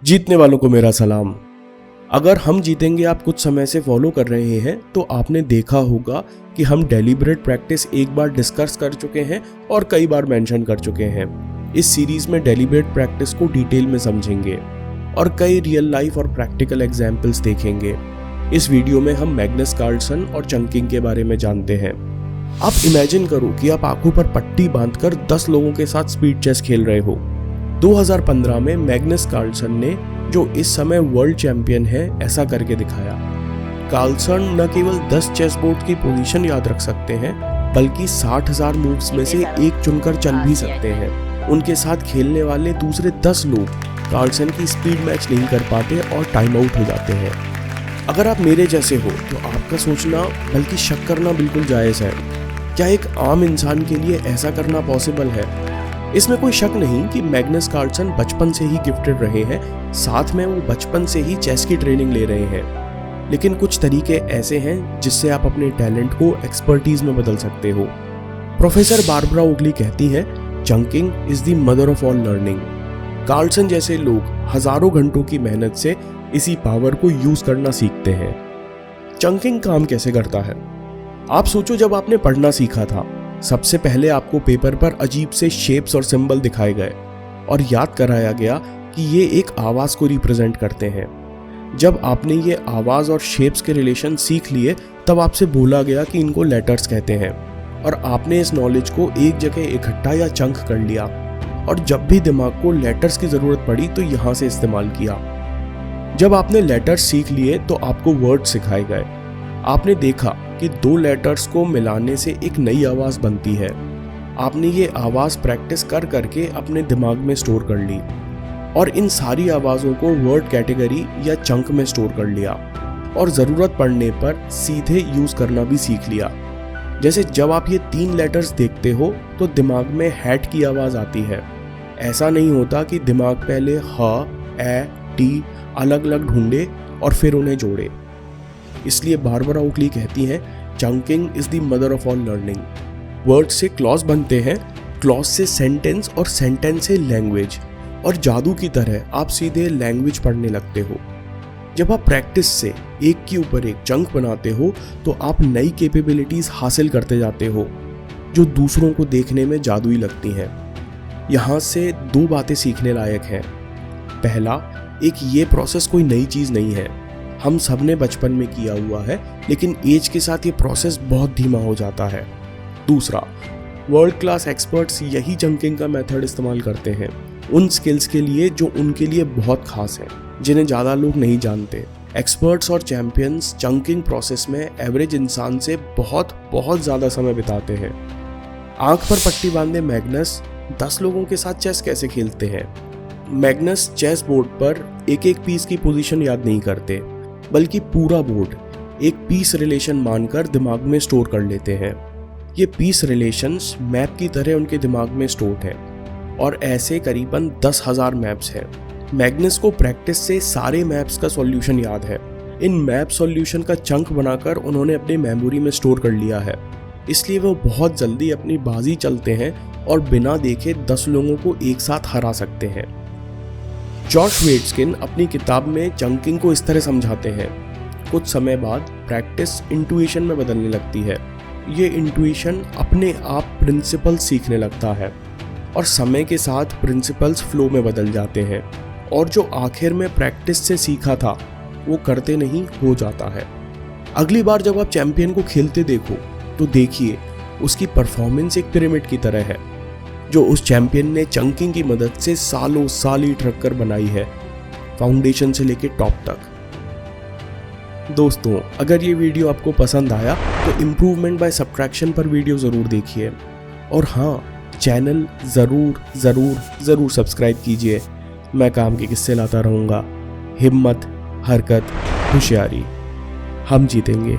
जीतने वालों को मेरा सलाम। अगर हम जीतेंगे आप कुछ समय से फॉलो कर रहे हैं तो आपने देखा होगा कि हम डेलिब्रेट प्रैक्टिस एक बार डिस्कस कर चुके हैं और कई बार मेंशन कर चुके हैं। इस सीरीज में डेलिब्रेट प्रैक्टिस को डिटेल में समझेंगे और कई रियल लाइफ और प्रैक्टिकल एग्जाम्पल्स देखेंगे। इस वीडियो में हम मैग्नस कार्लसन और चंकिंग के बारे में जानते हैं। आप इमेजिन करो कि आप आंखों पर पट्टी बांधकर 10 लोगों के साथ स्पीड चेस खेल रहे हो। 2015 में मैग्नस कार्लसन ने, जो इस समय वर्ल्ड चैंपियन है, ऐसा करके दिखाया। कार्लसन न केवल 10 चेस बोर्ड की पोजीशन याद रख सकते हैं, बल्कि 60,000 मूव्स में से एक चुनकर चल भी सकते हैं। उनके साथ खेलने वाले दूसरे 10 लोग कार्लसन की स्पीड मैच नहीं कर पाते और टाइम आउट हो जाते हैं। अगर आप मेरे जैसे हो तो आपका सोचना बल्कि शक करना बिल्कुल जायज़ है। क्या एक आम इंसान के लिए ऐसा करना पॉसिबल है? इसमें कोई शक नहीं कि मैग्नस कार्लसन बचपन से ही गिफ्टेड रहे हैं, साथ में वो बचपन से ही चेस की ट्रेनिंग ले रहे हैं। लेकिन कुछ तरीके ऐसे हैं जिससे आप अपने टैलेंट को एक्सपर्टीज में बदल सकते हो। प्रोफेसर बारबरा ओगली कहती हैं, chunking is the mother of all learning. Carlsen जैसे लोग हजारों घंटों की मेहनत से इसी पावर को यूज करना सीखते हैं। चंकिंग काम कैसे करता है? आप सोचो, जब आपने पढ़ना सीखा था, सबसे पहले आपको पेपर पर अजीब से शेप्स और सिंबल दिखाए गए और याद कराया गया कि ये एक आवाज को रिप्रेजेंट करते हैं। जब आपने ये आवाज और शेप्स के रिलेशन सीख लिए, तब आपसे बोला गया कि इनको लेटर्स कहते हैं और आपने इस नॉलेज को एक जगह इकट्ठा या चंक कर लिया और जब भी दिमाग को लेटर्स की जरूरत पड़ी तो यहाँ से इस्तेमाल किया। जब आपने लेटर्स सीख लिए तो आपको वर्ड सिखाए गए। आपने देखा कि 2 लेटर्स को मिलाने से एक नई आवाज बनती है। आपने ये आवाज प्रैक्टिस कर करके अपने दिमाग में स्टोर कर ली और इन सारी आवाजों को वर्ड कैटेगरी या चंक में स्टोर कर लिया और जरूरत पड़ने पर सीधे यूज करना भी सीख लिया। जैसे जब आप ये 3 लेटर्स देखते हो तो दिमाग में हैट की आवाज आती है। ऐसा नहीं होता कि दिमाग पहले ह, ए, टी अलग अलग ढूंढे और फिर उन्हें जोड़े। इसलिए बारबरा ओगली कहती हैं, chunking is the mother of all learning. Word से क्लॉज बनते हैं, क्लॉज से सेंटेंस और सेंटेंस से लैंग्वेज, और जादू की तरह आप सीधे लैंग्वेज पढ़ने लगते हो। जब आप प्रैक्टिस से एक के ऊपर एक चंक बनाते हो तो आप नई कैपेबिलिटीज हासिल करते जाते हो जो दूसरों को देखने में जादुई लगती हैं। यहाँ से 2 बातें सीखने लायक हैं। पहला, एक ये प्रोसेस कोई नई चीज़ नहीं है, हम सब ने बचपन में किया हुआ है, लेकिन एज के साथ ये प्रोसेस बहुत धीमा हो जाता है। दूसरा, वर्ल्ड क्लास एक्सपर्ट्स यही चंकिंग का मेथड इस्तेमाल करते हैं उन स्किल्स के लिए जो उनके लिए बहुत खास है, जिन्हें ज़्यादा लोग नहीं जानते। एक्सपर्ट्स और चैंपियंस चंकिंग प्रोसेस में एवरेज इंसान से बहुत बहुत ज़्यादा समय बिताते हैं। आंख पर पट्टी बांधे मैग्नस 10 लोगों के साथ चेस कैसे खेलते हैं? मैग्नस चेस बोर्ड पर एक एक पीस की पोजीशन याद नहीं करते, बल्कि पूरा बोर्ड एक पीस रिलेशन मानकर दिमाग में स्टोर कर लेते हैं। ये पीस रिलेशंस मैप की तरह उनके दिमाग में स्टोर हैं और ऐसे करीबन 10,000 मैप्स हैं। मैग्नस को प्रैक्टिस से सारे मैप्स का सॉल्यूशन याद है। इन मैप सॉल्यूशन का चंक बनाकर उन्होंने अपनी मेमोरी में स्टोर कर लिया है, इसलिए वो बहुत जल्दी अपनी बाजी चलते हैं और बिना देखे 10 लोगों को एक साथ हरा सकते हैं। जॉश वेटस्किन अपनी किताब में चंकिंग को इस तरह समझाते हैं, कुछ समय बाद प्रैक्टिस इंट्यूशन में बदलने लगती है। ये इंट्यूशन अपने आप प्रिंसिपल्स सीखने लगता है और समय के साथ प्रिंसिपल्स फ्लो में बदल जाते हैं और जो आखिर में प्रैक्टिस से सीखा था वो करते नहीं हो जाता है। अगली बार जब आप चैंपियन को खेलते देखो तो देखिए उसकी परफॉर्मेंस एक पिरामिड की तरह है जो उस चैंपियन ने चंकिंग की मदद से सालों साल ईंट रखकर बनाई है, फाउंडेशन से लेकर टॉप तक। दोस्तों, अगर ये वीडियो आपको पसंद आया तो इम्प्रूवमेंट बाय सब्ट्रैक्शन पर वीडियो ज़रूर देखिए और हाँ, चैनल ज़रूर सब्सक्राइब कीजिए। मैं काम के किस्से लाता रहूँगा। हिम्मत, हरकत, होशियारी, हम जीतेंगे।